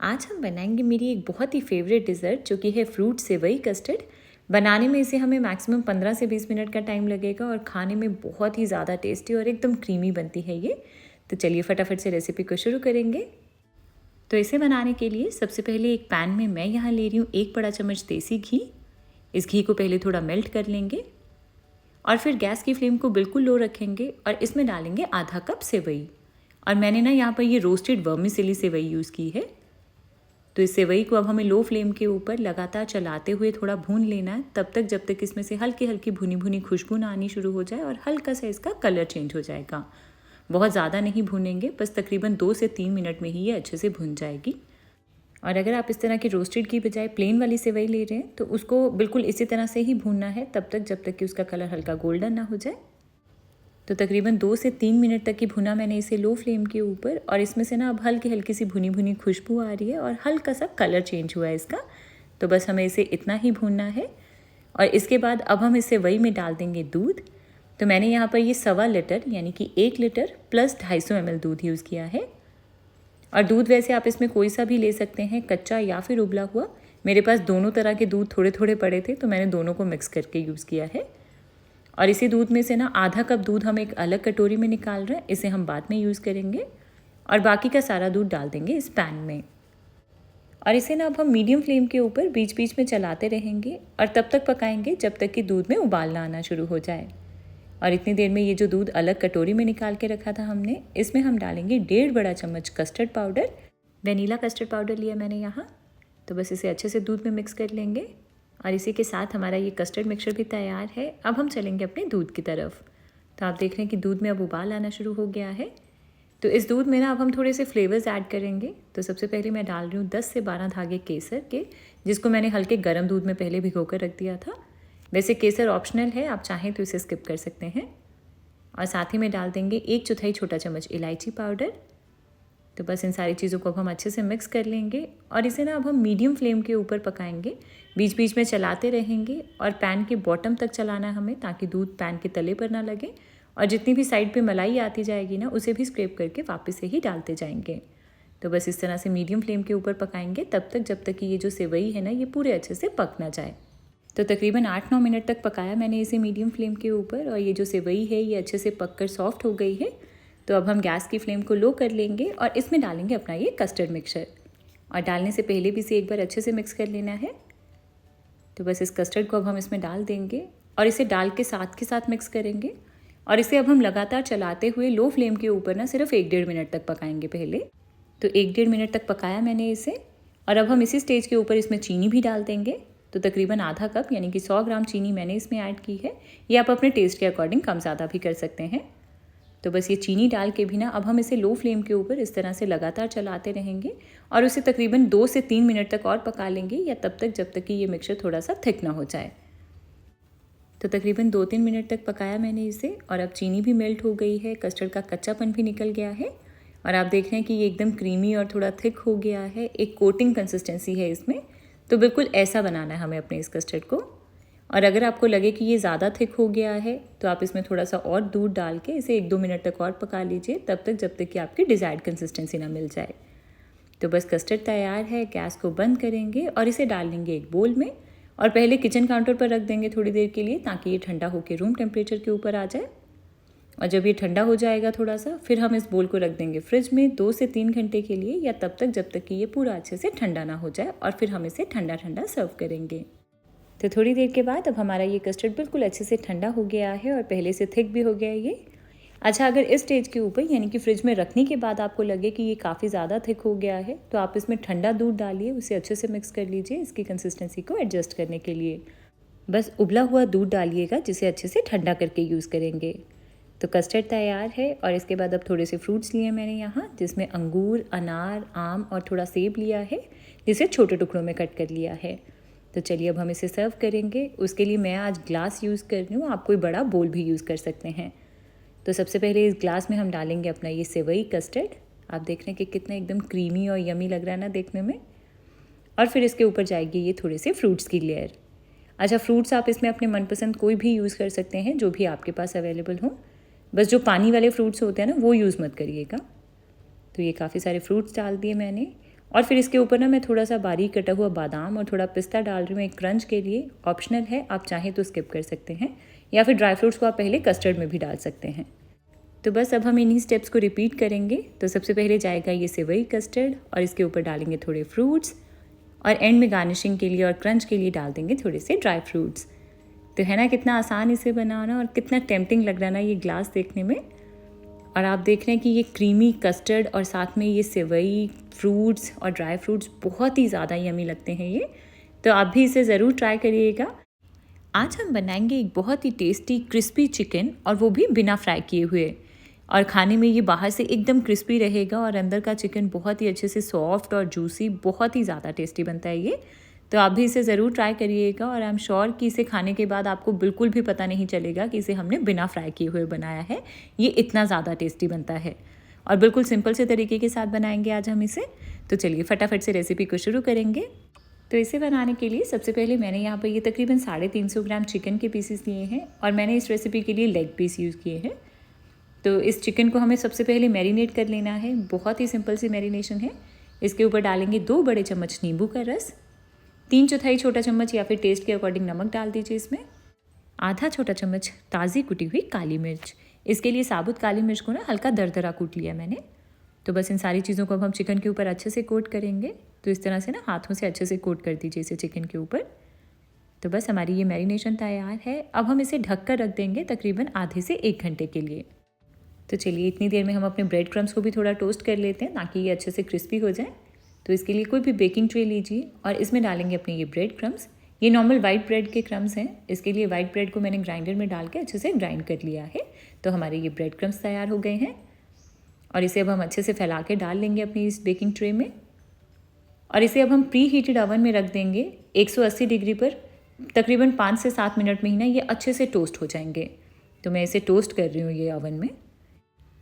आज हम बनाएंगे मेरी एक बहुत ही फेवरेट डिज़र्ट जो कि है फ्रूट सेवई कस्टर्ड। बनाने में इसे हमें मैक्सिमम 15 से 20 मिनट का टाइम लगेगा और खाने में बहुत ही ज़्यादा टेस्टी और एकदम क्रीमी बनती है ये। तो चलिए फटाफट से रेसिपी को शुरू करेंगे। तो इसे बनाने के लिए सबसे पहले एक पैन में मैं यहाँ ले रही हूँ 1 बड़ा चम्मच देसी घी। इस घी को पहले थोड़ा मेल्ट कर लेंगे और फिर गैस की फ्लेम को बिल्कुल लो रखेंगे और इसमें डालेंगे आधा कप सेवई। और मैंने ना यहाँ पर ये रोस्टेड वर्मिसेली सेवई यूज़ की है। तो इस सेवई को अब हमें लो फ्लेम के ऊपर लगातार चलाते हुए थोड़ा भून लेना है, तब तक जब तक इसमें से हल्की हल्की भुनी भुनी खुशबू ना आनी शुरू हो जाए और हल्का सा इसका कलर चेंज हो जाएगा। बहुत ज़्यादा नहीं भूनेंगे, बस तकरीबन 2 से 3 मिनट में ही ये अच्छे से भुन जाएगी। और अगर आप इस तरह की रोस्टेड की बजाय प्लेन वाली सेवई ले रहे हैं तो उसको बिल्कुल इसी तरह से ही भूनना है, तब तक जब तक कि उसका कलर हल्का गोल्डन ना हो जाए। तो तकरीबन 2 से 3 मिनट तक की भुना मैंने इसे लो फ्लेम के ऊपर, और इसमें से ना अब हल्की हल्की सी भुनी भुनी खुशबू आ रही है और हल्का सा कलर चेंज हुआ है इसका। तो बस हमें इसे इतना ही भूनना है। और इसके बाद अब हम इसे वही में डाल देंगे दूध। तो मैंने यहाँ पर ये 1.25 लीटर यानी कि 1 लीटर प्लस 250 ml दूध यूज़ किया है। और दूध वैसे आप इसमें कोई सा भी ले सकते हैं, कच्चा या फिर उबला हुआ। मेरे पास दोनों तरह के दूध थोड़े थोड़े पड़े थे तो मैंने दोनों को मिक्स करके यूज़ किया है। और इसी दूध में से ना आधा कप दूध हम एक अलग कटोरी में निकाल रहे हैं, इसे हम बाद में यूज़ करेंगे। और बाकी का सारा दूध डाल देंगे इस पैन में। और इसे ना अब हम मीडियम फ्लेम के ऊपर बीच बीच में चलाते रहेंगे और तब तक पकाएंगे जब तक कि दूध में उबाल ना आना शुरू हो जाए। और इतनी देर में ये जो दूध अलग कटोरी में निकाल के रखा था हमने, इसमें हम डालेंगे 1.5 बड़ा चम्मच custard powder. Vanilla custard powder लिया मैंने यहाँ। तो बस इसे अच्छे से दूध में मिक्स कर लेंगे और इसी के साथ हमारा ये कस्टर्ड मिक्सचर भी तैयार है। अब हम चलेंगे अपने दूध की तरफ। तो आप देख रहे हैं कि दूध में अब उबाल आना शुरू हो गया है। तो इस दूध में ना अब हम थोड़े से फ्लेवर्स ऐड करेंगे। तो सबसे पहले मैं डाल रही हूँ 10 से 12 धागे केसर के, जिसको मैंने हल्के गर्म दूध में पहले भिगो कर रख दिया था। वैसे केसर ऑप्शनल है, आप चाहें तो इसे स्किप कर सकते हैं। और साथ ही में डाल देंगे 1/4 छोटा चम्मच इलायची पाउडर। तो बस इन सारी चीज़ों को अब हम अच्छे से मिक्स कर लेंगे और इसे ना अब हम मीडियम फ्लेम के ऊपर पकाएंगे। बीच बीच में चलाते रहेंगे और पैन के बॉटम तक चलाना है हमें, ताकि दूध पैन के तले पर ना लगे। और जितनी भी साइड पे मलाई आती जाएगी ना, उसे भी स्क्रैप करके वापस से ही डालते जाएंगे। तो बस इस तरह से मीडियम फ्लेम के ऊपर पकाएंगे तब तक जब तक कि ये जो सेवई है ना, ये पूरे अच्छे से पक ना जाए। तो तकरीबन 8-9 मिनट तक पकाया मैंने इसे मीडियम फ्लेम के ऊपर, और ये जो सेवई है ये अच्छे से पककर सॉफ्ट हो गई है। तो अब हम गैस की फ्लेम को लो कर लेंगे और इसमें डालेंगे अपना ये कस्टर्ड मिक्सचर। और डालने से पहले भी इसे एक बार अच्छे से मिक्स कर लेना है। तो बस इस कस्टर्ड को अब हम इसमें डाल देंगे और इसे डाल के साथ मिक्स करेंगे। और इसे अब हम लगातार चलाते हुए लो फ्लेम के ऊपर ना सिर्फ 1-1.5 मिनट तक पकाएंगे पहले। तो 1-1.5 मिनट तक पकाया मैंने इसे। और अब हम इसी स्टेज के ऊपर इसमें चीनी भी डाल देंगे। तो तकरीबन आधा कप यानी कि 100 ग्राम चीनी मैंने इसमें ऐड की है। ये आप अपने टेस्ट के अकॉर्डिंग कम ज़्यादा भी कर सकते हैं। तो बस ये चीनी डाल के भी ना अब हम इसे लो फ्लेम के ऊपर इस तरह से लगातार चलाते रहेंगे और उसे तकरीबन 2 से 3 मिनट तक और पका लेंगे, या तब तक जब तक कि ये मिक्सचर थोड़ा सा थिक ना हो जाए। तो तकरीबन 2-3 मिनट तक पकाया मैंने इसे और अब चीनी भी मेल्ट हो गई है, कस्टर्ड का कच्चापन भी निकल गया है और आप देख रहे हैं कि ये एकदम क्रीमी और थोड़ा थिक हो गया है। एक कोटिंग कंसिस्टेंसी है इसमें। तो बिल्कुल ऐसा बनाना है हमें अपने इस कस्टर्ड को। और अगर आपको लगे कि ये ज़्यादा थिक हो गया है तो आप इसमें थोड़ा सा और दूध डाल के इसे 1-2 मिनट तक और पका लीजिए, तब तक जब तक कि आपकी डिज़ायर्ड कंसिस्टेंसी ना मिल जाए। तो बस कस्टर्ड तैयार है। गैस को बंद करेंगे और इसे डाल लेंगे एक बोल में और पहले किचन काउंटर पर रख देंगे थोड़ी देर के लिए, ताकि ये ठंडा होकर रूम टेम्परेचर के ऊपर आ जाए। और जब ये ठंडा हो जाएगा थोड़ा सा, फिर हम इस बोल को रख देंगे फ्रिज में 2 से 3 घंटे के लिए, या तब तक जब तक कि ये पूरा अच्छे से ठंडा ना हो जाए, और फिर हम इसे ठंडा ठंडा सर्व करेंगे। तो थोड़ी देर के बाद अब हमारा ये कस्टर्ड बिल्कुल अच्छे से ठंडा हो गया है और पहले से थिक भी हो गया है ये। अच्छा, अगर इस स्टेज के ऊपर यानी कि फ्रिज में रखने के बाद आपको लगे कि ये काफ़ी ज़्यादा थिक हो गया है, तो आप इसमें ठंडा दूध डालिए, उसे अच्छे से मिक्स कर लीजिए इसकी कंसिस्टेंसी को एडजस्ट करने के लिए। बस उबला हुआ दूध डालिएगा, जिसे अच्छे से ठंडा करके यूज़ करेंगे। तो कस्टर्ड तैयार है। और इसके बाद अब थोड़े से फ्रूट्स लिए मैंने यहाँ, जिसमें अंगूर, अनार, आम और थोड़ा सेब लिया है, जिसे छोटे टुकड़ों में कट कर लिया है। तो चलिए अब हम इसे सर्व करेंगे। उसके लिए मैं आज ग्लास यूज़ कर रही हूँ, आप कोई बड़ा बोल भी यूज़ कर सकते हैं। तो सबसे पहले इस ग्लास में हम डालेंगे अपना ये सेवई कस्टर्ड। आप देख रहे हैं कि कितना एकदम क्रीमी और यमी लग रहा है ना देखने में। और फिर इसके ऊपर जाएगी ये थोड़े से फ्रूट्स की लेयर। अच्छा, फ्रूट्स आप इसमें अपने मनपसंद कोई भी यूज़ कर सकते हैं, जो भी आपके पास अवेलेबल हो। बस जो पानी वाले फ्रूट्स होते हैं ना, वो यूज़ मत करिएगा। तो ये काफ़ी सारे फ्रूट्स डाल दिए मैंने और फिर इसके ऊपर ना मैं थोड़ा सा बारीक कटा हुआ बादाम और थोड़ा पिस्ता डाल रही हूँ एक क्रंच के लिए। ऑप्शनल है, आप चाहें तो स्किप कर सकते हैं, या फिर ड्राई फ्रूट्स को आप पहले कस्टर्ड में भी डाल सकते हैं। तो बस अब हम इन्हीं स्टेप्स को रिपीट करेंगे। तो सबसे पहले जाएगा ये सेवई कस्टर्ड और इसके ऊपर डालेंगे थोड़े फ्रूट्स, और एंड में गार्निशिंग के लिए और क्रंच के लिए डाल देंगे थोड़े से ड्राई फ्रूट्स। तो है ना कितना आसान इसे बनाना और कितना टेम्पटिंग लग रहा है ना ये ग्लास देखने में। और आप देख रहे हैं कि ये क्रीमी कस्टर्ड और साथ में ये सेवई, फ्रूट्स और ड्राई फ्रूट्स बहुत ही ज़्यादा यमी लगते हैं ये। तो आप भी इसे ज़रूर ट्राई करिएगा। आज हम बनाएंगे एक बहुत ही टेस्टी क्रिस्पी चिकन, और वो भी बिना फ्राई किए हुए। और खाने में ये बाहर से एकदम क्रिस्पी रहेगा और अंदर का चिकन बहुत ही अच्छे से सॉफ्ट और जूसी, बहुत ही ज़्यादा टेस्टी बनता है ये। तो आप भी इसे ज़रूर ट्राई करिएगा, और आई एम श्योर कि इसे खाने के बाद आपको बिल्कुल भी पता नहीं चलेगा कि इसे हमने बिना फ्राई किए हुए बनाया है। ये इतना ज़्यादा टेस्टी बनता है, और बिल्कुल सिंपल से तरीके के साथ बनाएंगे आज हम इसे। तो चलिए फटाफट से रेसिपी को शुरू करेंगे। तो इसे बनाने के लिए सबसे पहले मैंने यहाँ पर ये तकरीबन 350 ग्राम चिकन के पीसेस लिए हैं, और मैंने इस रेसिपी के लिए लेग पीस यूज़ किए हैं। तो इस चिकन को हमें सबसे पहले मैरिनेट कर लेना है। बहुत ही सिंपल सी मैरिनेशन है। इसके ऊपर डालेंगे 2 बड़े चम्मच नींबू का रस, 3/4 छोटा चम्मच या फिर टेस्ट के अकॉर्डिंग नमक डाल दीजिए इसमें, आधा छोटा चम्मच ताज़ी कुटी हुई काली मिर्च। इसके लिए साबुत काली मिर्च को ना हल्का दरदरा कूट लिया मैंने। तो बस इन सारी चीज़ों को अब हम चिकन के ऊपर अच्छे से कोट करेंगे। तो इस तरह से ना हाथों से अच्छे से कोट कर दीजिए इसे चिकन के ऊपर। तो बस हमारी ये मैरिनेशन तैयार है। अब हम इसे ढक कर रख देंगे तकरीबन आधे से 1 घंटे के लिए। तो चलिए इतनी देर में हम अपने ब्रेड क्रम्स को भी थोड़ा टोस्ट कर लेते हैं ताकि ये अच्छे से क्रिस्पी हो जाए। तो इसके लिए कोई भी बेकिंग ट्रे लीजिए और इसमें डालेंगे अपने ये ब्रेड क्रम्स। ये नॉर्मल वाइट ब्रेड के क्रम्स हैं। इसके लिए वाइट ब्रेड को मैंने ग्राइंडर में डाल के अच्छे से ग्राइंड कर लिया है। तो हमारे ये ब्रेड क्रम्स तैयार हो गए हैं, और इसे अब हम अच्छे से फैला के डाल लेंगे अपनी इस बेकिंग ट्रे में। और इसे अब हम प्री हीटेड ओवन में रख देंगे 180 डिग्री पर। तकरीबन 5 से 7 मिनट में ही ना ये अच्छे से टोस्ट हो जाएंगे। तो मैं इसे टोस्ट कर रही हूँ ये ओवन में,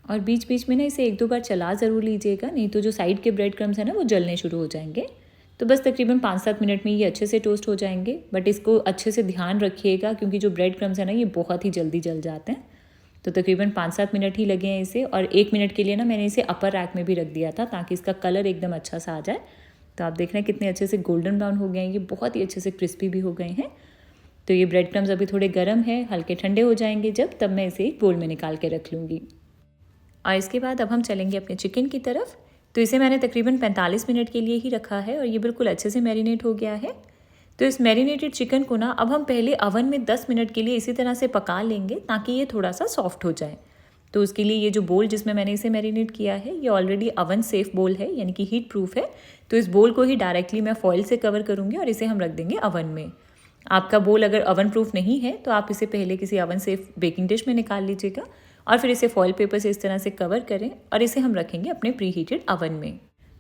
और बीच बीच में ना इसे 1-2 बार चला ज़रूर लीजिएगा, नहीं तो जो साइड के ब्रेड क्रम्स हैं ना वो जलने शुरू हो जाएंगे। तो बस तकरीबन 5-7 मिनट में ये अच्छे से टोस्ट हो जाएंगे। बट इसको अच्छे से ध्यान रखिएगा क्योंकि जो ब्रेड क्रम्स हैं ना ये बहुत ही जल्दी जल जाते हैं। तो तकरीबन 5-7 मिनट ही लगे हैं इसे, और 1 मिनट के लिए ना मैंने इसे अपर रैक में भी रख दिया था ताकि इसका कलर एकदम अच्छा सा आ जाए। तो आप देख रहे हैं कितने अच्छे से गोल्डन ब्राउन हो गए हैं, ये बहुत ही अच्छे से क्रिस्पी भी हो गए हैं। तो ये ब्रेड क्रम्स अभी थोड़े गर्म है, हल्के ठंडे हो जाएंगे जब, तब मैं इसे एक बोल में निकाल के रख लूँगी। और इसके बाद अब हम चलेंगे अपने चिकन की तरफ। तो इसे मैंने तकरीबन 45 मिनट के लिए ही रखा है, और ये बिल्कुल अच्छे से मैरिनेट हो गया है। तो इस मैरिनेटेड चिकन को ना अब हम पहले ओवन में 10 मिनट के लिए इसी तरह से पका लेंगे ताकि ये थोड़ा सा सॉफ्ट हो जाए। तो उसके लिए ये जो बोल जिसमें मैंने इसे मैरिनेट किया है ये ऑलरेडी ओवन सेफ बोल है, यानी कि हीट प्रूफ है। तो इस बोल को ही डायरेक्टली मैं फॉइल से कवर करूँगी और इसे हम रख देंगे ओवन में। आपका बोल अगर ओवन प्रूफ नहीं है तो आप इसे पहले किसी ओवन सेफ बेकिंग डिश में निकाल लीजिएगा, और फिर इसे फॉइल पेपर से इस तरह से कवर करें, और इसे हम रखेंगे अपने प्री हीटेड ओवन में।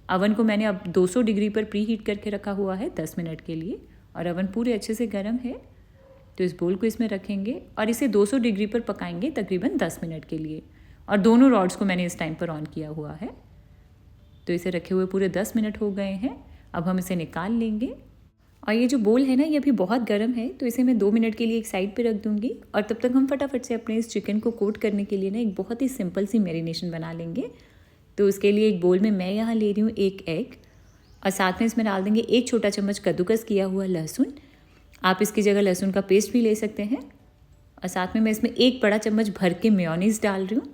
ओवन को मैंने अब 200 डिग्री पर प्री हीट करके रखा हुआ है 10 मिनट के लिए, और ओवन पूरे अच्छे से गर्म है। तो इस बोल को इसमें रखेंगे और इसे 200 डिग्री पर पकाएंगे तकरीबन 10 मिनट के लिए, और दोनों रॉड्स को मैंने इस टाइम पर ऑन किया हुआ है। तो इसे रखे हुए पूरे 10 मिनट हो गए हैं। अब हम इसे निकाल लेंगे, और ये जो बोल है ना ये अभी बहुत गर्म है, तो इसे मैं 2 मिनट के लिए एक साइड पे रख दूंगी, और तब तक हम फटाफट से अपने इस चिकन को कोट करने के लिए ना एक बहुत ही सिंपल सी मैरिनेशन बना लेंगे। तो उसके लिए एक बोल में मैं यहाँ ले रही हूँ 1 एग, और साथ में इसमें डाल देंगे 1 छोटा चम्मच कद्दूकस किया हुआ लहसुन। आप इसकी जगह लहसुन का पेस्ट भी ले सकते हैं। और साथ में मैं इसमें 1 बड़ा चम्मच भर के मेयोनीज़ डाल रही हूँ,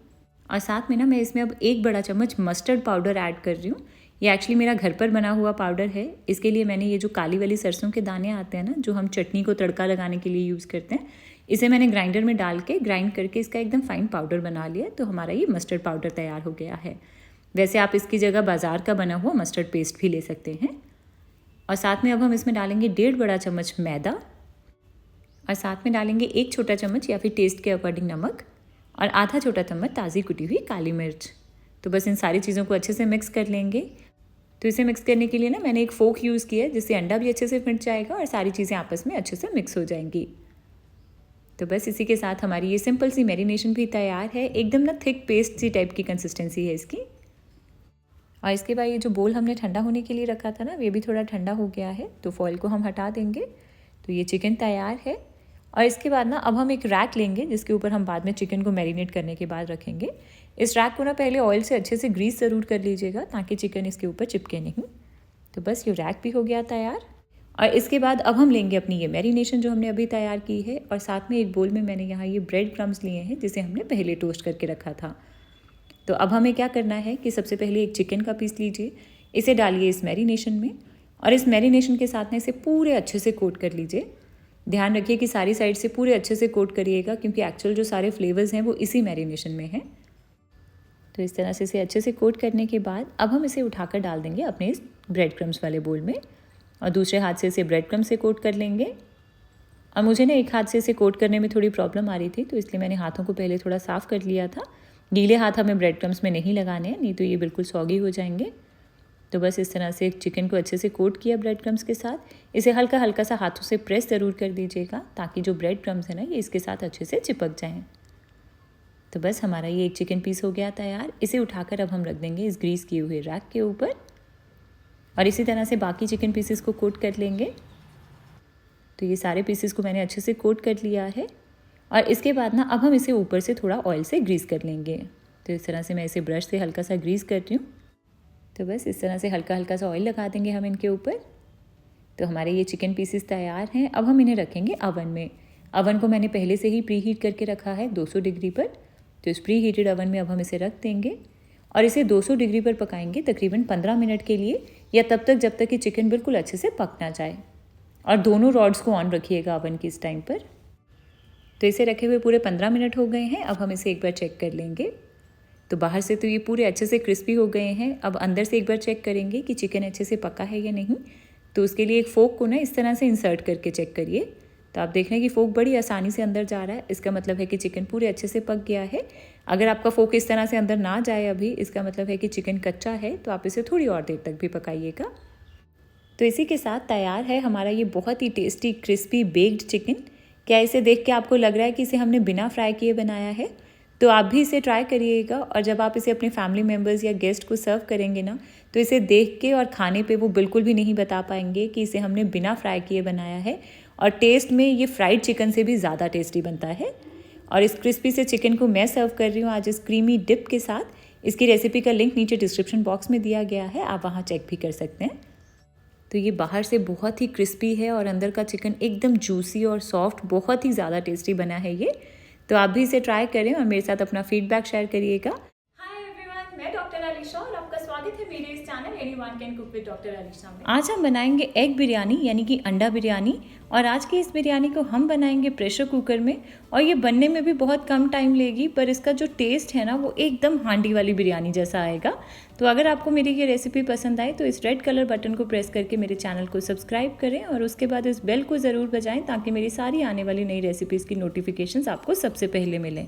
और साथ में ना मैं इसमें अब 1 बड़ा चम्मच मस्टर्ड पाउडर ऐड कर रही हूँ। ये एक्चुअली मेरा घर पर बना हुआ पाउडर है। इसके लिए मैंने ये जो काली वाली सरसों के दाने आते हैं ना, जो हम चटनी को तड़का लगाने के लिए यूज़ करते हैं, इसे मैंने ग्राइंडर में डाल के ग्राइंड करके इसका एकदम फाइन पाउडर बना लिया। तो हमारा ये मस्टर्ड पाउडर तैयार हो गया है। वैसे आप इसकी जगह बाज़ार का बना हुआ मस्टर्ड पेस्ट भी ले सकते हैं। और साथ में अब हम इसमें डालेंगे 1.5 बड़ा चम्मच मैदा, और साथ में डालेंगे 1 छोटा चम्मच या फिर टेस्ट के अकॉर्डिंग नमक, और आधा छोटा चम्मच ताज़ी कुटी हुई काली मिर्च। तो बस इन सारी चीज़ों को अच्छे से मिक्स कर लेंगे। तो इसे मिक्स करने के लिए ना मैंने एक फोक यूज़ किया है, जिससे अंडा भी अच्छे से फिट जाएगा और सारी चीज़ें आपस में अच्छे से मिक्स हो जाएंगी। तो बस इसी के साथ हमारी ये सिंपल सी मैरिनेशन भी तैयार है। एकदम ना थिक पेस्ट सी टाइप की कंसिस्टेंसी है इसकी। और इसके बाद ये जो बोल हमने ठंडा होने के लिए रखा था ना, ये भी थोड़ा ठंडा हो गया है। तो फॉइल को हम हटा देंगे। तो ये चिकन तैयार है। और इसके बाद ना अब हम एक रैक लेंगे जिसके ऊपर हम बाद में चिकन को मैरिनेट करने के बाद रखेंगे। इस रैक को ना पहले ऑयल से अच्छे से ग्रीस ज़रूर कर लीजिएगा ताकि चिकन इसके ऊपर चिपके नहीं। तो बस ये रैक भी हो गया तैयार। और इसके बाद अब हम लेंगे अपनी ये मैरिनेशन जो हमने अभी तैयार की है, और साथ में एक बोल में मैंने यहाँ ये ब्रेड क्रम्स लिए हैं जिसे हमने पहले टोस्ट करके रखा था। तो अब हमें क्या करना है कि सबसे पहले एक चिकन का पीस लीजिए, इसे डालिए इस मैरिनेशन में, और इस मैरिनेशन के साथ में इसे पूरे अच्छे से कोट कर लीजिए। ध्यान रखिए कि सारी साइड से पूरे अच्छे से कोट करिएगा, क्योंकि एक्चुअल जो सारे फ्लेवर्स हैं वो इसी मैरिनेशन में हैं। तो इस तरह से इसे अच्छे से कोट करने के बाद अब हम इसे उठाकर डाल देंगे अपने इस ब्रेड क्रम्स वाले बोल में, और दूसरे हाथ से इसे ब्रेड क्रम्स से कोट कर लेंगे। और मुझे ना एक हाथ से इसे कोट करने में थोड़ी प्रॉब्लम आ रही थी, तो इसलिए मैंने हाथों को पहले थोड़ा साफ़ कर लिया था। गीले हाथ हमें ब्रेड क्रम्स में नहीं लगाने हैं, नहीं तो ये बिल्कुल सॉगी हो जाएंगे। तो बस इस तरह से चिकन को अच्छे से कोट किया ब्रेड क्रम्स के साथ। इसे हल्का हल्का सा हाथों से प्रेस ज़रूर कर दीजिएगा, ताकि जो ब्रेड क्रम्स है ना ये इसके साथ अच्छे से चिपक जाएँ। तो बस हमारा ये एक चिकन पीस हो गया तैयार। इसे उठाकर अब हम रख देंगे इस ग्रीस किए हुए रैक के ऊपर, और इसी तरह से बाकी चिकन पीसेस को कोट कर लेंगे। तो ये सारे पीसेस को मैंने अच्छे से कोट कर लिया है, और इसके बाद ना अब हम इसे ऊपर से थोड़ा ऑयल से ग्रीस कर लेंगे। तो इस तरह से मैं इसे ब्रश से हल्का सा ग्रीस कर रही हूँ। तो बस इस तरह से हल्का हल्का सा ऑयल लगा देंगे हम इनके ऊपर। तो हमारे ये चिकन पीसेस तैयार हैं। अब हम इन्हें रखेंगे अवन में। अवन को मैंने पहले से ही प्री हीट करके रखा है 200 डिग्री पर। तो इस प्री हीटेड अवन में अब हम इसे रख देंगे, और इसे 200 डिग्री पर पकाएंगे तकरीबन 15 मिनट के लिए, या तब तक जब तक कि चिकन बिल्कुल अच्छे से पक ना जाए। और दोनों रॉड्स को ऑन रखिएगा अवन की इस टाइम पर। तो इसे रखे हुए पूरे 15 मिनट हो गए हैं। अब हम इसे एक बार चेक कर लेंगे। तो बाहर से तो ये पूरे अच्छे से क्रिस्पी हो गए हैं। अब अंदर से एक बार चेक करेंगे कि चिकन अच्छे से पका है या नहीं। तो उसके लिए एक फोक को ना इस तरह से इंसर्ट करके चेक करिए। तो आप देख रहे हैं कि फोक बड़ी आसानी से अंदर जा रहा है, इसका मतलब है कि चिकन पूरे अच्छे से पक गया है। अगर आपका फोक इस तरह से अंदर ना जाए अभी, इसका मतलब है कि चिकन कच्चा है, तो आप इसे थोड़ी और देर तक भी पकाइएगा। तो इसी के साथ तैयार है हमारा ये बहुत ही टेस्टी क्रिस्पी बेक्ड चिकन। क्या इसे देख के आपको लग रहा है कि इसे हमने बिना फ्राई किए बनाया है? तो आप भी इसे ट्राई करिएगा, और जब आप इसे अपने फैमिली मेम्बर्स या गेस्ट को सर्व करेंगे ना, तो इसे देख के और खाने पे वो बिल्कुल भी नहीं बता पाएंगे कि इसे हमने बिना फ्राई किए बनाया है। और टेस्ट में ये फ्राइड चिकन से भी ज़्यादा टेस्टी बनता है। और इस क्रिस्पी से चिकन को मैं सर्व कर रही हूँ आज इस क्रीमी डिप के साथ। इसकी रेसिपी का लिंक नीचे डिस्क्रिप्शन बॉक्स में दिया गया है, आप वहाँ चेक भी कर सकते हैं। तो ये बाहर से बहुत ही क्रिस्पी है, और अंदर का चिकन एकदम जूसी और सॉफ्ट, बहुत ही ज़्यादा टेस्टी बना है ये। तो आप भी इसे ट्राई करें और मेरे साथ अपना फीडबैक शेयर करिएगा। हाय एवरीवन, मैं डॉक्टर अलीशा और आपका स्वागत है मेरे इस channel anyone can cook with doctor Alisha में। आज हम बनाएंगे एग बिरयानी, यानी कि अंडा बिरयानी। और आज की इस बिरयानी को हम बनाएंगे प्रेशर कुकर में, और ये बनने में भी बहुत कम टाइम लेगी, पर इसका जो टेस्ट है ना वो एकदम हांडी वाली बिरयानी जैसा आएगा। तो अगर आपको मेरी ये रेसिपी पसंद आए तो इस रेड कलर बटन को प्रेस करके मेरे चैनल को सब्सक्राइब करें, और उसके बाद इस बेल को ज़रूर बजाएं, ताकि मेरी सारी आने वाली नई रेसिपीज़ की नोटिफिकेशंस आपको सबसे पहले मिलें।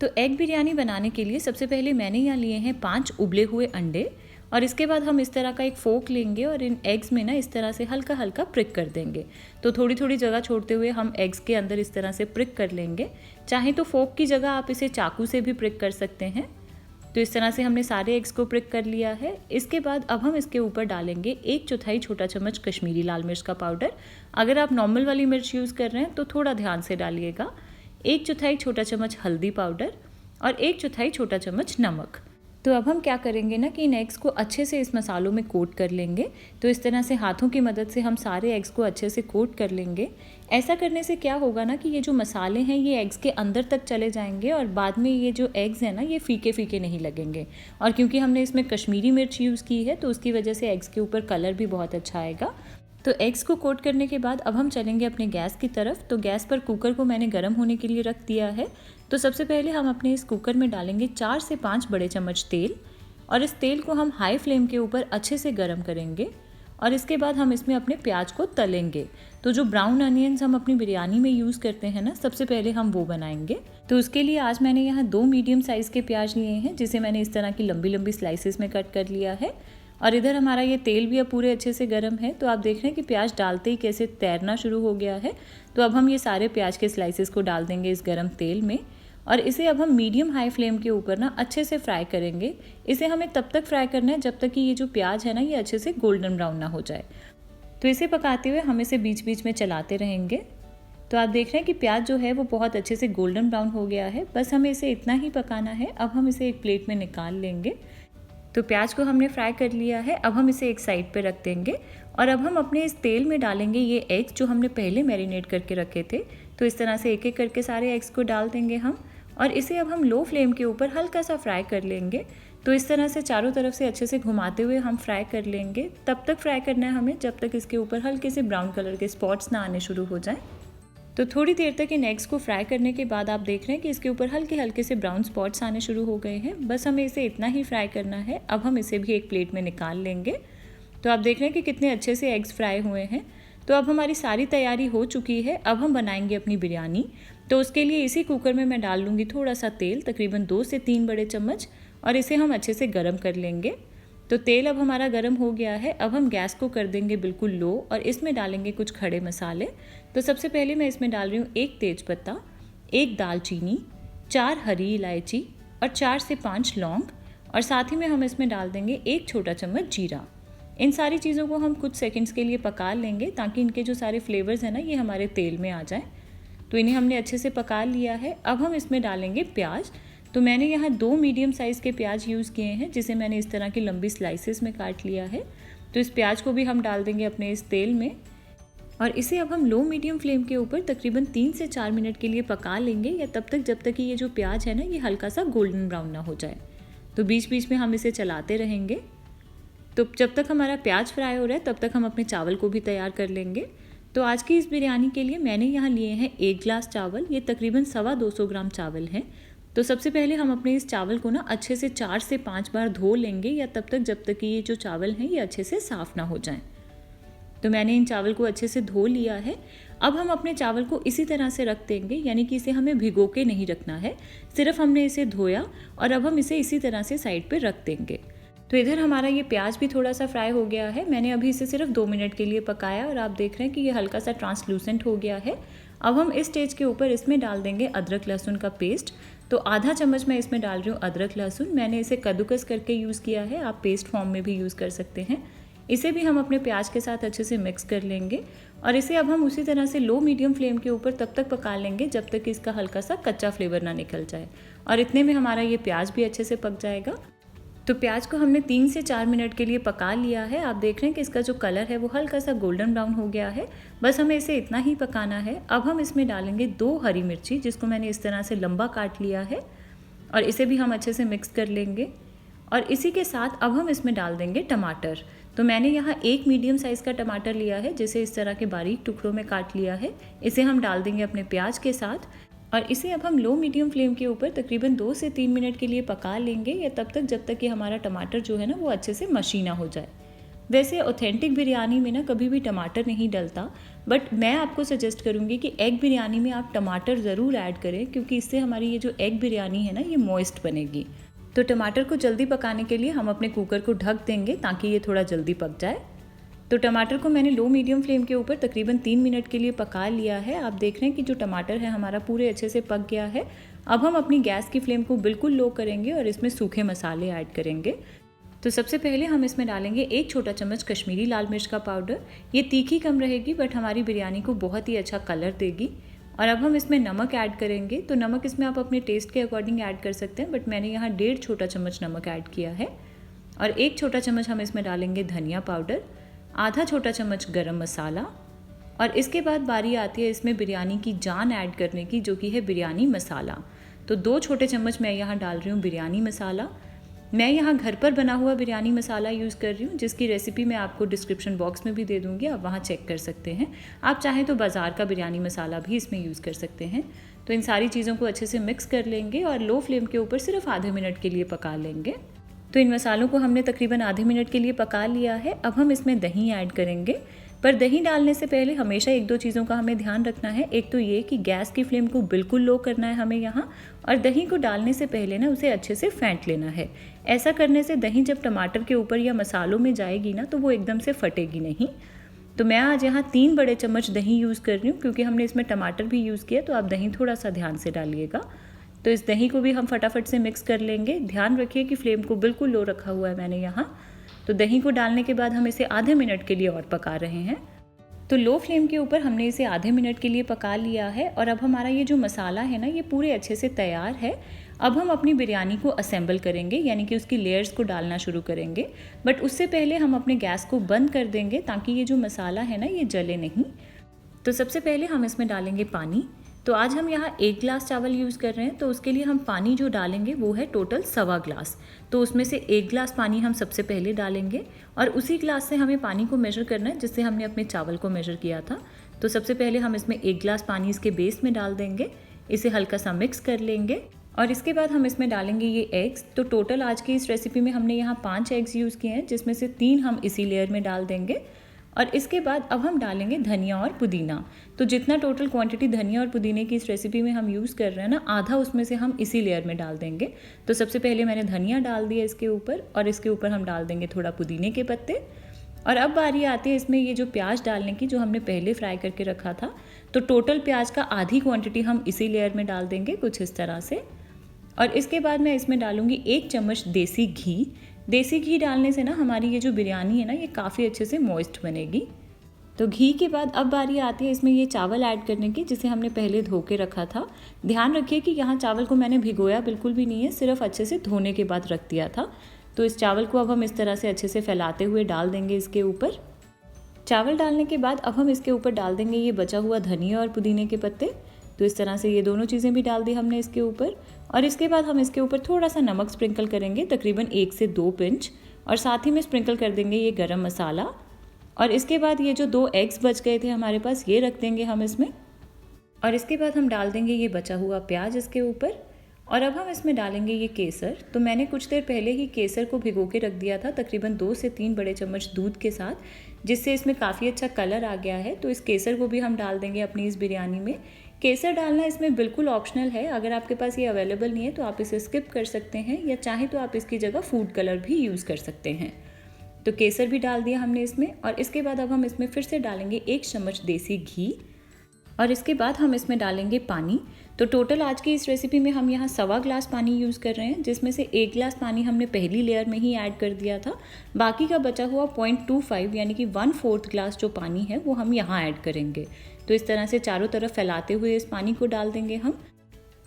तो एग बिरयानी बनाने के लिए सबसे पहले मैंने यहाँ लिए हैं 5 उबले हुए अंडे, और इसके बाद हम इस तरह का एक फोक लेंगे और इन एग्स में ना इस तरह से हल्का हल्का प्रिक कर देंगे। तो थोड़ी थोड़ी जगह छोड़ते हुए हम एग्स के अंदर इस तरह से प्रिक कर लेंगे। चाहे तो फोक की जगह आप इसे चाकू से भी प्रिक कर सकते हैं। तो इस तरह से हमने सारे एग्स को प्रिक कर लिया है। इसके बाद अब हम इसके ऊपर डालेंगे 1/4 छोटा चम्मच कश्मीरी लाल मिर्च का पाउडर। अगर आप नॉर्मल वाली मिर्च यूज़ कर रहे हैं तो थोड़ा ध्यान से डालिएगा। 1/4 छोटा चम्मच हल्दी पाउडर, और 1/4 छोटा चम्मच नमक। तो अब हम क्या करेंगे ना कि इन एग्स को अच्छे से इस मसालों में कोट कर लेंगे। तो इस तरह से हाथों की मदद से हम सारे एग्स को अच्छे से कोट कर लेंगे। ऐसा करने से क्या होगा ना कि ये जो मसाले हैं ये एग्स के अंदर तक चले जाएंगे, और बाद में ये जो एग्स हैं ना ये फीके फीके नहीं लगेंगे। और क्योंकि हमने इसमें कश्मीरी मिर्च यूज़ की है तो उसकी वजह से एग्स के ऊपर कलर भी बहुत अच्छा आएगा। तो एग्स को कोट करने के बाद अब हम चलेंगे अपने गैस की तरफ। तो गैस पर कुकर को मैंने गर्म होने के लिए रख दिया है। तो सबसे पहले हम अपने इस कुकर में डालेंगे 4 से 5 बड़े चम्मच तेल, और इस तेल को हम हाई फ्लेम के ऊपर अच्छे से गर्म करेंगे। और इसके बाद हम इसमें अपने प्याज को तलेंगे। तो जो ब्राउन अनियंस हम अपनी बिरयानी में यूज़ करते हैं ना, सबसे पहले हम वो बनाएंगे। तो उसके लिए आज मैंने यहाँ 2 मीडियम साइज़ के प्याज लिए हैं, जिसे मैंने इस तरह की लंबी लंबी स्लाइसेस में कट कर लिया है। और इधर हमारा ये तेल भी अब पूरे अच्छे से गर्म है। तो आप देख रहे हैं कि प्याज डालते ही कैसे तैरना शुरू हो गया है। तो अब हम ये सारे प्याज के स्लाइसेस को डाल देंगे इस गर्म तेल में, और इसे अब हम मीडियम हाई फ्लेम के ऊपर ना अच्छे से फ्राई करेंगे। इसे हमें तब तक फ्राई करना है जब तक कि ये जो प्याज है ना ये अच्छे से गोल्डन ब्राउन ना हो जाए। तो इसे पकाते हुए हम इसे बीच बीच में चलाते रहेंगे। तो आप देख रहे हैं कि प्याज जो है वो बहुत अच्छे से गोल्डन ब्राउन हो गया है। बस हमें इसे इतना ही पकाना है। अब हम इसे एक प्लेट में निकाल लेंगे। तो प्याज को हमने फ्राई कर लिया है, अब हम इसे एक साइड पे रख देंगे और अब हम अपने इस तेल में डालेंगे ये एग्स जो हमने पहले मैरिनेट करके रखे थे। तो इस तरह से एक एक करके सारे एग्स को डाल देंगे हम और इसे अब हम लो फ्लेम के ऊपर हल्का सा फ्राई कर लेंगे। तो इस तरह से चारों तरफ से अच्छे से घुमाते हुए हम फ्राई कर लेंगे। तब तक फ्राई करना है हमें जब तक इसके ऊपर हल्के से ब्राउन कलर के स्पॉट्स ना आने शुरू हो जाएं। तो थोड़ी देर तक इन एग्स को फ्राई करने के बाद आप देख रहे हैं कि इसके ऊपर हल्के हल्के से ब्राउन स्पॉट्स आने शुरू हो गए हैं। बस हमें इसे इतना ही फ्राई करना है। अब हम इसे भी एक प्लेट में निकाल लेंगे। तो आप देख रहे हैं कि कितने अच्छे से एग्स फ्राई हुए हैं। तो अब हमारी सारी तैयारी हो चुकी है। अब हम बनाएंगे अपनी बिरयानी। तो उसके लिए इसी कुकर में मैं डाल लूँगी थोड़ा सा तेल, तकरीबन 2 से 3 बड़े चम्मच, और इसे हम अच्छे से गर्म कर लेंगे। तो तेल अब हमारा गर्म हो गया है। अब हम गैस को कर देंगे बिल्कुल लो और इसमें डालेंगे कुछ खड़े मसाले। तो सबसे पहले मैं इसमें डाल रही हूँ 1 तेज़पत्ता, 1 दालचीनी, 4 हरी इलायची और 4 से 5 लौंग, और साथ ही में हम इसमें डाल देंगे 1 छोटा चम्मच जीरा। इन सारी चीज़ों को हम कुछ सेकंड्स के लिए पका लेंगे ताकि इनके जो सारे फ्लेवर्स हैं ना ये हमारे तेल में आ जाएं। तो इन्हें हमने अच्छे से पका लिया है। अब हम इसमें डालेंगे प्याज। तो मैंने यहाँ 2 मीडियम साइज़ के प्याज यूज़ किए हैं, जिसे मैंने इस तरह की लंबी स्लाइसेस में काट लिया है। तो इस प्याज को भी हम डाल देंगे अपने इस तेल में और इसे अब हम लो मीडियम फ्लेम के ऊपर तकरीबन 3 से 4 मिनट के लिए पका लेंगे, या तब तक जब तक कि ये जो प्याज है ना ये हल्का सा गोल्डन ब्राउन ना हो जाए। तो बीच बीच में हम इसे चलाते रहेंगे। तो जब तक हमारा प्याज फ्राई हो रहा है तब तक हम अपने चावल को भी तैयार कर लेंगे। तो आज की इस बिरयानी के लिए मैंने यहाँ लिए हैं 1 गिलास चावल। ये तकरीबन 250 ग्राम चावल हैं। तो सबसे पहले हम अपने इस चावल को ना अच्छे से 4 से 5 बार धो लेंगे, या तब तक जब तक कि ये जो चावल हैं ये अच्छे से साफ़ ना हो जाएं। तो मैंने इन चावल को अच्छे से धो लिया है। अब हम अपने चावल को इसी तरह से रख देंगे, यानी कि इसे हमें भिगो के नहीं रखना है, सिर्फ हमने इसे धोया और अब हम इसे इसी तरह से साइड पे रख देंगे। तो इधर हमारा ये प्याज भी थोड़ा सा फ्राई हो गया है। मैंने अभी इसे सिर्फ 2 मिनट के लिए पकाया और आप देख रहे हैं कि ये हल्का सा ट्रांसलूसेंट हो गया है। अब हम इस स्टेज के ऊपर इसमें डाल देंगे अदरक लहसुन का पेस्ट। तो आधा चम्मच मैं इसमें डाल रही हूँ अदरक लहसुन। मैंने इसे कद्दूकस करके यूज़ किया है, आप पेस्ट फॉर्म में भी यूज़ कर सकते हैं। इसे भी हम अपने प्याज के साथ अच्छे से मिक्स कर लेंगे और इसे अब हम उसी तरह से लो मीडियम फ्लेम के ऊपर तब तक पका लेंगे जब तक कि इसका हल्का सा कच्चा फ्लेवर ना निकल जाए, और इतने में हमारा ये प्याज भी अच्छे से पक जाएगा। तो प्याज को हमने 3 से 4 मिनट के लिए पका लिया है। आप देख रहे हैं कि इसका जो कलर है वो हल्का सा गोल्डन ब्राउन हो गया है। बस हमें इसे इतना ही पकाना है। अब हम इसमें डालेंगे 2 हरी मिर्ची, जिसको मैंने इस तरह से लंबा काट लिया है, और इसे भी हम अच्छे से मिक्स कर लेंगे। और इसी के साथ अब हम इसमें डाल देंगे टमाटर। तो मैंने यहाँ 1 मीडियम साइज़ का टमाटर लिया है, जिसे इस तरह के बारीक टुकड़ों में काट लिया है। इसे हम डाल देंगे अपने प्याज के साथ और इसे अब हम लो मीडियम फ्लेम के ऊपर तकरीबन 2 से 3 मिनट के लिए पका लेंगे, या तब तक जब तक कि हमारा टमाटर जो है ना वो अच्छे से मशी ना हो जाए। वैसे ऑथेंटिक बिरयानी में ना कभी भी टमाटर नहीं डलता, बट मैं आपको सजेस्ट करूँगी कि एग बिरयानी में आप टमाटर ज़रूर ऐड करें, क्योंकि इससे हमारी ये जो एग बिरयानी है ना ये मॉइस्ट बनेगी। तो टमाटर को जल्दी पकाने के लिए हम अपने कुकर को ढक देंगे ताकि ये थोड़ा जल्दी पक जाए। तो टमाटर को मैंने लो मीडियम फ्लेम के ऊपर तकरीबन 3 मिनट के लिए पका लिया है। आप देख रहे हैं कि जो टमाटर है हमारा पूरे अच्छे से पक गया है। अब हम अपनी गैस की फ्लेम को बिल्कुल लो करेंगे और इसमें सूखे मसाले ऐड करेंगे। तो सबसे पहले हम इसमें डालेंगे 1 छोटा चम्मच कश्मीरी लाल मिर्च का पाउडर। ये तीखी कम रहेगी बट हमारी बिरयानी को बहुत ही अच्छा कलर देगी। और अब हम इसमें नमक ऐड करेंगे। तो नमक इसमें आप अपने टेस्ट के अकॉर्डिंग ऐड कर सकते हैं, बट मैंने यहाँ 1.5 छोटा चम्मच नमक ऐड किया है। और 1 छोटा चम्मच हम इसमें डालेंगे धनिया पाउडर, आधा छोटा चम्मच गरम मसाला, और इसके बाद बारी आती है इसमें बिरयानी की जान ऐड करने की, जो कि है बिरयानी मसाला। तो 2 छोटे चम्मच मैं यहाँ डाल रही हूँ बिरयानी मसाला। मैं यहाँ घर पर बना हुआ बिरयानी मसाला यूज़ कर रही हूँ, जिसकी रेसिपी मैं आपको डिस्क्रिप्शन बॉक्स में भी दे दूँगी, आप वहाँ चेक कर सकते हैं। आप चाहें तो बाज़ार का बिरयानी मसाला भी इसमें यूज़ कर सकते हैं। तो इन सारी चीज़ों को अच्छे से मिक्स कर लेंगे और लो फ्लेम के ऊपर सिर्फ आधे मिनट के लिए पका लेंगे। तो इन मसालों को हमने तकरीबन आधे मिनट के लिए पका लिया है। अब हम इसमें दही ऐड करेंगे, पर दही डालने से पहले हमेशा 1-2 चीज़ों का हमें ध्यान रखना है। एक तो ये कि गैस की फ्लेम को बिल्कुल लो करना है हमें यहाँ, और दही को डालने से पहले ना उसे अच्छे से फेंट लेना है। ऐसा करने से दही जब टमाटर के ऊपर या मसालों में जाएगी ना तो वो एकदम से फटेगी नहीं। तो मैं आज यहाँ 3 बड़े चम्मच दही यूज़ कर रही हूँ, क्योंकि हमने इसमें टमाटर भी यूज़ किया, तो आप दही थोड़ा सा ध्यान से डालिएगा। तो इस दही को भी हम फटाफट से मिक्स कर लेंगे। ध्यान रखिए कि फ्लेम को बिल्कुल लो रखा हुआ है मैंने यहाँ। तो दही को डालने के बाद हम इसे आधे मिनट के लिए और पका रहे हैं। तो लो फ्लेम के ऊपर हमने इसे आधे मिनट के लिए पका लिया है, और अब हमारा ये जो मसाला है ना ये पूरे अच्छे से तैयार है। अब हम अपनी बिरयानी को असेंबल करेंगे, यानी कि उसकी लेयर्स को डालना शुरू करेंगे। बट उससे पहले हम अपने गैस को बंद कर देंगे ताकि ये जो मसाला है ना ये जले नहीं। तो सबसे पहले हम इसमें डालेंगे पानी। तो आज हम यहाँ 1 गिलास चावल यूज़ कर रहे हैं, तो उसके लिए हम पानी जो डालेंगे वो है टोटल 1.25 गिलास। तो उसमें से 1 गिलास पानी हम सबसे पहले डालेंगे और उसी गिलास से हमें पानी को मेजर करना है जिससे हमने अपने चावल को मेजर किया था। तो सबसे पहले हम इसमें 1 गिलास पानी इसके बेस में डाल देंगे, इसे हल्का सा मिक्स कर लेंगे और इसके बाद हम इसमें डालेंगे ये एग्स। तो टोटल आज की इस रेसिपी में हमने यहाँ 5 एग्स यूज़ किए हैं, जिसमें से 3 हम इसी लेयर में डाल देंगे। और इसके बाद अब हम डालेंगे धनिया और पुदीना। तो जितना टोटल क्वांटिटी धनिया और पुदीने की इस रेसिपी में हम यूज़ कर रहे हैं ना, आधा उसमें से हम इसी लेयर में डाल देंगे। तो सबसे पहले मैंने धनिया डाल दिया इसके ऊपर और इसके ऊपर हम डाल देंगे थोड़ा पुदीने के पत्ते। और अब बारी आती है इसमें ये जो प्याज डालने की, जो हमने पहले फ्राई करके रखा था। तो टोटल प्याज का आधी क्वांटिटी हम इसी लेयर में डाल देंगे, कुछ इस तरह से। और इसके बाद मैं इसमें डालूंगी 1 चम्मच देसी घी। देसी घी डालने से ना हमारी ये जो बिरयानी है ना ये काफ़ी अच्छे से मॉइस्ट बनेगी। तो घी के बाद अब बारी आती है इसमें ये चावल ऐड करने की, जिसे हमने पहले धो के रखा था। ध्यान रखिए कि यहाँ चावल को मैंने भिगोया बिल्कुल भी नहीं है, सिर्फ अच्छे से धोने के बाद रख दिया था। तो इस चावल को अब हम इस तरह से अच्छे से फैलाते हुए डाल देंगे इसके ऊपर। चावल डालने के बाद अब हम इसके ऊपर डाल देंगे ये बचा हुआ धनिया और पुदीने के पत्ते। तो इस तरह से ये दोनों चीज़ें भी डाल दी हमने इसके ऊपर। और इसके बाद हम इसके ऊपर थोड़ा सा नमक स्प्रिंकल करेंगे, तकरीबन 1 से 2 पिंच। और साथ ही में स्प्रिंकल कर देंगे ये गरम मसाला। और इसके बाद ये जो 2 एग्स बच गए थे हमारे पास, ये रख देंगे हम इसमें। और इसके बाद हम डाल देंगे ये बचा हुआ प्याज इसके ऊपर। और अब हम इसमें डालेंगे ये केसर। तो मैंने कुछ देर पहले ही केसर को भिगो के रख दिया था, तकरीबन 2 से 3 बड़े चम्मच दूध के साथ, जिससे इसमें काफ़ी अच्छा कलर आ गया है। तो इस केसर को भी हम डाल देंगे अपनी इस बिरयानी में। केसर डालना इसमें बिल्कुल ऑप्शनल है, अगर आपके पास ये अवेलेबल नहीं है तो आप इसे स्किप कर सकते हैं, या चाहे तो आप इसकी जगह फूड कलर भी यूज़ कर सकते हैं। तो केसर भी डाल दिया हमने इसमें। और इसके बाद अब हम इसमें फिर से डालेंगे 1 चम्मच देसी घी। और इसके बाद हम इसमें डालेंगे पानी। तो टोटल आज की इस रेसिपी में हम यहाँ 1.25 गिलास पानी यूज़ कर रहे हैं, जिसमें से 1 गिलास पानी हमने पहली लेयर में ही ऐड कर दिया था। बाकी का बचा हुआ 0.25 यानी कि 1/4 गिलास जो पानी है वो हम यहाँ ऐड करेंगे। तो इस तरह से चारों तरफ फैलाते हुए इस पानी को डाल देंगे हम।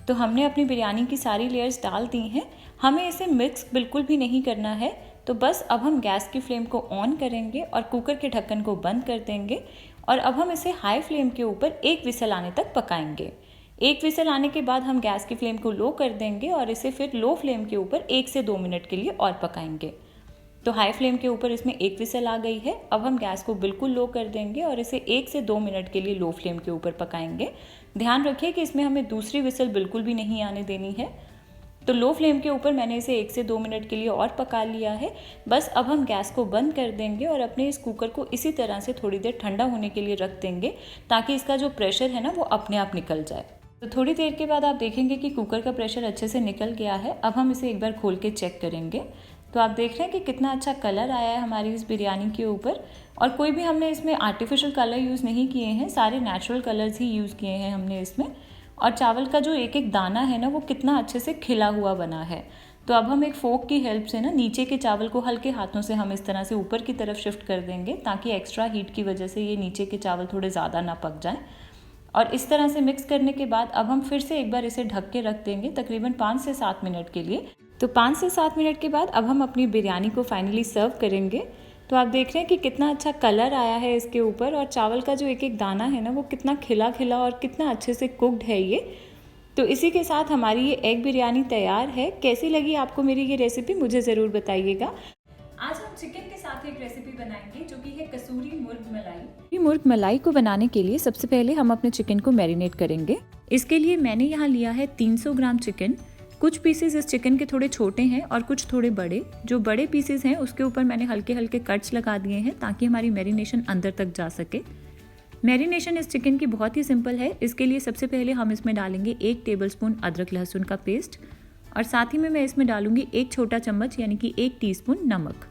तो हमने अपनी बिरयानी की सारी लेयर्स डाल दी हैं, हमें इसे मिक्स बिल्कुल भी नहीं करना है। तो बस अब हम गैस की फ्लेम को ऑन करेंगे और कुकर के ढक्कन को बंद कर देंगे। और अब हम इसे हाई फ्लेम के ऊपर 1 विसल आने तक पकाएंगे। 1 विसल आने के बाद हम गैस की फ्लेम को लो कर देंगे और इसे फिर लो फ्लेम के ऊपर 1 से 2 मिनट के लिए और पकाएंगे। तो हाई फ्लेम के ऊपर इसमें 1 विसल आ गई है। अब हम गैस को बिल्कुल लो कर देंगे और इसे 1 से 2 मिनट के लिए लो फ्लेम के ऊपर पकाएंगे। ध्यान रखिए कि इसमें हमें दूसरी विसल बिल्कुल भी नहीं आने देनी है। तो लो फ्लेम के ऊपर मैंने इसे 1 से 2 मिनट के लिए और पका लिया है। बस अब हम गैस को बंद कर देंगे और अपने इस कुकर को इसी तरह से थोड़ी देर ठंडा होने के लिए रख देंगे, ताकि इसका जो प्रेशर है ना वो अपने आप निकल जाए। तो थोड़ी देर के बाद आप देखेंगे कि कुकर का प्रेशर अच्छे से निकल गया है। अब हम इसे एक बार खोल के चेक करेंगे। तो आप देख रहे हैं कि कितना अच्छा कलर आया है हमारी इस बिरयानी के ऊपर। और कोई भी हमने इसमें आर्टिफिशियल कलर यूज़ नहीं किए हैं, सारे नेचुरल कलर्स ही यूज़ किए हैं हमने इसमें। और चावल का जो एक एक दाना है ना वो कितना अच्छे से खिला हुआ बना है। तो अब हम एक फोक की हेल्प से ना नीचे के चावल को हल्के हाथों से हम इस तरह से ऊपर की तरफ शिफ्ट कर देंगे, ताकि एक्स्ट्रा हीट की वजह से ये नीचे के चावल थोड़े ज़्यादा ना पक जाएं। और इस तरह से मिक्स करने के बाद अब हम फिर से एक बार इसे ढक के रख देंगे, तकरीबन 5 से 7 मिनट के लिए। तो 5 से 7 मिनट के बाद अब हम अपनी बिरयानी को फाइनली सर्व करेंगे। तो आप देख रहे हैं कि कितना अच्छा कलर आया है इसके ऊपर, और चावल का जो एक एक दाना है ना वो कितना खिला खिला और कितना अच्छे से कुक्ड है ये। तो इसी के साथ हमारी ये एग बिरयानी तैयार है। कैसी लगी आपको मेरी ये रेसिपी, मुझे ज़रूर बताइएगा। आज हम चिकन के साथ एक रेसिपी बनाएंगे जो कि है कसूरी मुर्ग मलाई। मुर्ग मलाई को बनाने के लिए सबसे पहले हम अपने चिकन को मैरिनेट करेंगे। इसके लिए मैंने यहाँ लिया है 300 ग्राम चिकन। कुछ पीसेस इस चिकन के थोड़े छोटे हैं और कुछ थोड़े बड़े। जो बड़े पीसेस हैं उसके ऊपर मैंने हल्के हल्के कट्स लगा दिए हैं, ताकि हमारी मैरिनेशन अंदर तक जा सके। मैरिनेशन इस चिकन की बहुत ही सिंपल है। इसके लिए सबसे पहले हम इसमें डालेंगे 1 टेबलस्पून अदरक लहसुन का पेस्ट, और साथ ही में मैं इसमें डालूंगी 1 छोटा चम्मच यानी कि 1 टीस्पून नमक।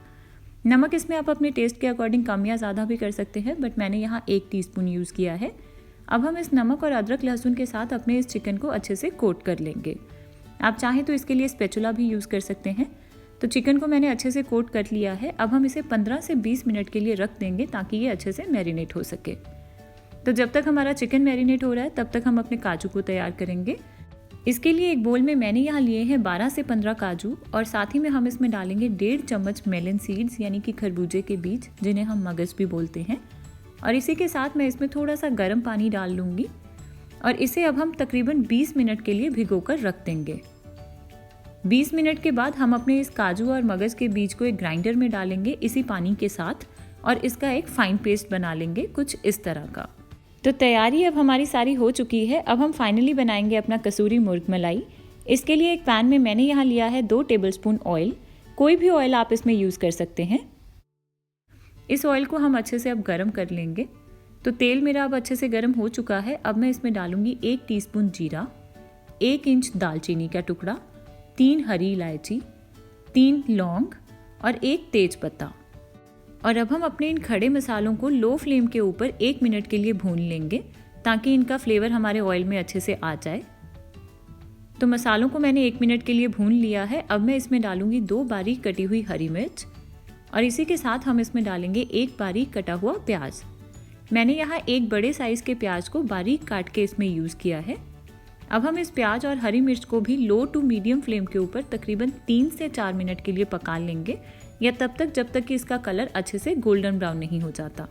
नमक इसमें आप अपने टेस्ट के अकॉर्डिंग कम या ज़्यादा भी कर सकते हैं, बट मैंने यहाँ 1 टीस्पून यूज़ किया है। अब हम इस नमक और अदरक लहसुन के साथ अपने इस चिकन को अच्छे से कोट कर लेंगे। आप चाहें तो इसके लिए स्पैचुला भी यूज़ कर सकते हैं। तो चिकन को मैंने अच्छे से कोट कर लिया है। अब हम इसे 15 से 20 मिनट के लिए रख देंगे, ताकि ये अच्छे से मैरिनेट हो सके। तो जब तक हमारा चिकन मैरिनेट हो रहा है तब तक हम अपने काजू को तैयार करेंगे। इसके लिए एक बोल में मैंने यहाँ लिए हैं 12 से 15 काजू और साथ ही में हम इसमें डालेंगे 1.5 चम्मच मेलन सीड्स यानी कि खरबूजे के बीज, जिन्हें हम मगज भी बोलते हैं। और इसी के साथ मैं इसमें थोड़ा सा गर्म पानी डाल लूँगी और इसे अब हम तकरीबन 20 मिनट के लिए भिगोकर रख देंगे। 20 मिनट के बाद हम अपने इस काजू और मगज के बीज को एक ग्राइंडर में डालेंगे इसी पानी के साथ और इसका एक फाइन पेस्ट बना लेंगे कुछ इस तरह का। तो तैयारी अब हमारी सारी हो चुकी है। अब हम फाइनली बनाएंगे अपना कसूरी मुर्ग मलाई। इसके लिए एक पैन में मैंने यहाँ लिया है 2 टेबलस्पून ऑयल। कोई भी ऑयल आप इसमें यूज़ कर सकते हैं। इस ऑयल को हम अच्छे से अब गर्म कर लेंगे। तो तेल मेरा अब अच्छे से गर्म हो चुका है। अब मैं इसमें डालूंगी 1 टीस्पून जीरा, 1 इंच दालचीनी का टुकड़ा, 3 हरी इलायची, 3 लौंग और 1 तेज पत्ता। और अब हम अपने इन खड़े मसालों को लो फ्लेम के ऊपर 1 मिनट के लिए भून लेंगे ताकि इनका फ्लेवर हमारे ऑयल में अच्छे से आ जाए। तो मसालों को मैंने 1 मिनट के लिए भून लिया है। अब मैं इसमें डालूंगी 2 बारीक कटी हुई हरी मिर्च और इसी के साथ हम इसमें डालेंगे 1 बारीक कटा हुआ प्याज। मैंने यहाँ एक बड़े साइज़ के प्याज को बारीक काट के इसमें यूज़ किया है। अब हम इस प्याज और हरी मिर्च को भी लो टू मीडियम फ्लेम के ऊपर तकरीबन 3 से 4 मिनट के लिए पका लेंगे, या तब तक जब तक कि इसका कलर अच्छे से गोल्डन ब्राउन नहीं हो जाता।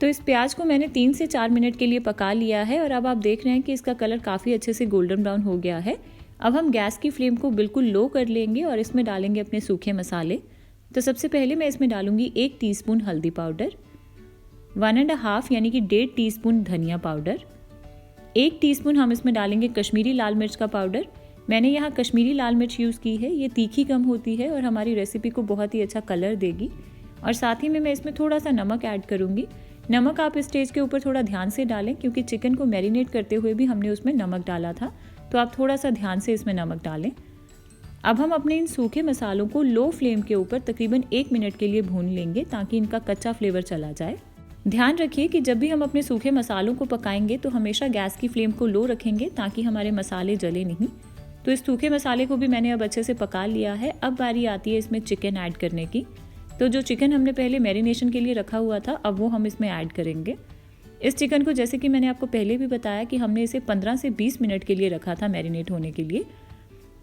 तो इस प्याज को मैंने 3 से 4 मिनट के लिए पका लिया है और अब आप देख रहे हैं कि इसका कलर काफ़ी अच्छे से गोल्डन ब्राउन हो गया है। अब हम गैस की फ्लेम को बिल्कुल लो कर लेंगे और इसमें डालेंगे अपने सूखे मसाले। तो सबसे पहले मैं इसमें डालूंगी 1 टीस्पून हल्दी पाउडर, 1.5 यानी कि 1.5 टीस्पून धनिया पाउडर, 1 टीस्पून हम इसमें डालेंगे कश्मीरी लाल मिर्च का पाउडर। मैंने यहाँ कश्मीरी लाल मिर्च यूज़ की है, ये तीखी कम होती है और हमारी रेसिपी को बहुत ही अच्छा कलर देगी। और साथ ही में मैं इसमें थोड़ा सा नमक ऐड करूँगी। नमक आप इस स्टेज के ऊपर थोड़ा ध्यान से डालें क्योंकि चिकन को मैरिनेट करते हुए भी हमने उसमें नमक डाला था, तो आप थोड़ा सा ध्यान से इसमें नमक डालें। अब हम अपने इन सूखे मसालों को लो फ्लेम के ऊपर तकरीबन 1 मिनट के लिए भून लेंगे ताकि इनका कच्चा फ्लेवर चला जाए। ध्यान रखिए कि जब भी हम अपने सूखे मसालों को पकाएंगे तो हमेशा गैस की फ्लेम को लो रखेंगे ताकि हमारे मसाले जले नहीं। तो इस सूखे मसाले को भी मैंने अब अच्छे से पका लिया है। अब बारी आती है इसमें चिकन ऐड करने की। तो जो चिकन हमने पहले मैरिनेशन के लिए रखा हुआ था, अब वो हम इसमें ऐड करेंगे। इस चिकन को जैसे कि मैंने आपको पहले भी बताया कि हमने इसे 15 से 20 मिनट के लिए रखा था मैरिनेट होने के लिए।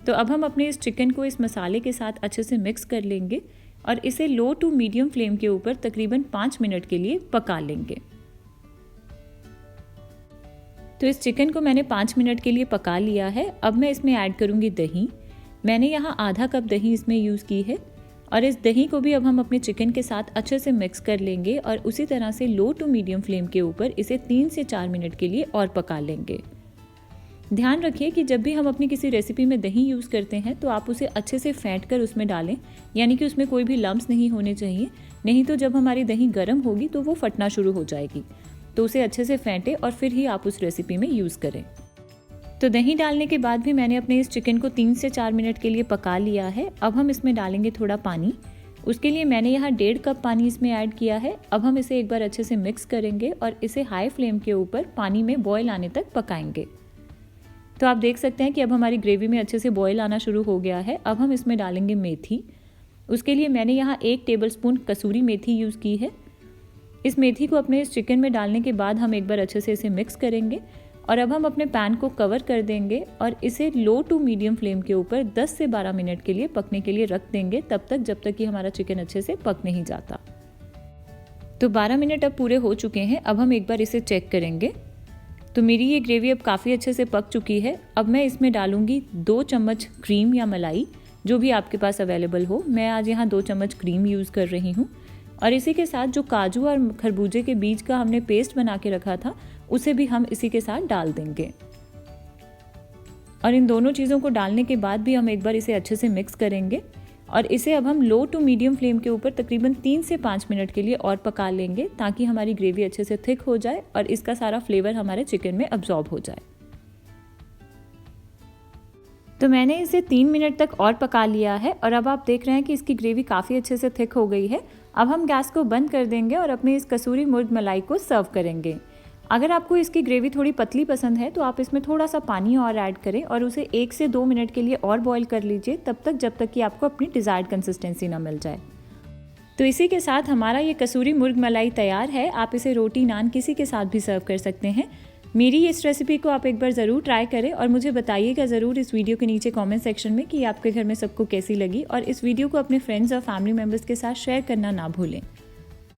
तो अब हम अपने इस चिकन को इस मसाले के साथ अच्छे से मिक्स कर लेंगे और इसे लो टू मीडियम फ्लेम के ऊपर तकरीबन 5 मिनट के लिए पका लेंगे। तो इस चिकन को मैंने 5 मिनट के लिए पका लिया है। अब मैं इसमें ऐड करूँगी दही। मैंने यहाँ आधा कप दही इसमें यूज़ की है और इस दही को भी अब हम अपने चिकन के साथ अच्छे से मिक्स कर लेंगे और उसी तरह से लो टू मीडियम फ्लेम के ऊपर इसे 3 से 4 मिनट के लिए और पका लेंगे। ध्यान रखिए कि जब भी हम अपनी किसी रेसिपी में दही यूज़ करते हैं तो आप उसे अच्छे से फेंट कर उसमें डालें, यानी कि उसमें कोई भी लम्स नहीं होने चाहिए, नहीं तो जब हमारी दही गर्म होगी तो वो फटना शुरू हो जाएगी। तो उसे अच्छे से फेंटें और फिर ही आप उस रेसिपी में यूज़ करें। तो दही डालने के बाद भी मैंने अपने इस चिकन को 3 से 4 मिनट के लिए पका लिया है। अब हम इसमें डालेंगे थोड़ा पानी। उसके लिए मैंने यहाँ 1.5 कप पानी इसमें ऐड किया है। अब हम इसे एक बार अच्छे से मिक्स करेंगे और इसे हाई फ्लेम के ऊपर पानी में बॉयल आने तक पकाएंगे। तो आप देख सकते हैं कि अब हमारी ग्रेवी में अच्छे से बॉयल आना शुरू हो गया है। अब हम इसमें डालेंगे मेथी। उसके लिए मैंने यहाँ 1 टेबलस्पून कसूरी मेथी यूज़ की है। इस मेथी को अपने इस चिकन में डालने के बाद हम एक बार अच्छे से इसे मिक्स करेंगे और अब हम अपने पैन को कवर कर देंगे और इसे लो टू मीडियम फ्लेम के ऊपर 10 से 12 मिनट के लिए पकने के लिए रख देंगे, तब तक जब तक कि हमारा चिकन अच्छे से पक नहीं जाता। तो 12 मिनट अब पूरे हो चुके हैं। अब हम एक बार इसे चेक करेंगे। तो मेरी ये ग्रेवी अब काफ़ी अच्छे से पक चुकी है। अब मैं इसमें डालूंगी 2 चम्मच क्रीम या मलाई, जो भी आपके पास अवेलेबल हो। मैं आज यहाँ 2 चम्मच क्रीम यूज़ कर रही हूँ और इसी के साथ जो काजू और खरबूजे के बीज का हमने पेस्ट बना के रखा था उसे भी हम इसी के साथ डाल देंगे। और इन दोनों चीज़ों को डालने के बाद भी हम एक बार इसे अच्छे से मिक्स करेंगे और इसे अब हम लो टू मीडियम फ्लेम के ऊपर तकरीबन 3 से 5 मिनट के लिए और पका लेंगे ताकि हमारी ग्रेवी अच्छे से थिक हो जाए और इसका सारा फ्लेवर हमारे चिकन में अब्जॉर्ब हो जाए। तो मैंने इसे 3 मिनट तक और पका लिया है और अब आप देख रहे हैं कि इसकी ग्रेवी काफ़ी अच्छे से थिक हो गई है। अब हम गैस को बंद कर देंगे और अपने इस कसूरी मुर्ग मलाई को सर्व करेंगे। अगर आपको इसकी ग्रेवी थोड़ी पतली पसंद है तो आप इसमें थोड़ा सा पानी और ऐड करें और उसे 1 से 2 मिनट के लिए और बॉईल कर लीजिए, तब तक जब तक कि आपको अपनी डिज़ायर्ड कंसिस्टेंसी ना मिल जाए। तो इसी के साथ हमारा ये कसूरी मुर्ग मलाई तैयार है। आप इसे रोटी नान किसी के साथ भी सर्व कर सकते हैं। मेरी इस रेसिपी को आप एक बार ज़रूर ट्राई करें और मुझे बताइएगा ज़रूर इस वीडियो के नीचे कमेंट सेक्शन में कि आपके घर में सबको कैसी लगी, और इस वीडियो को अपने फ्रेंड्स और फैमिली मेम्बर्स के साथ शेयर करना ना भूलें।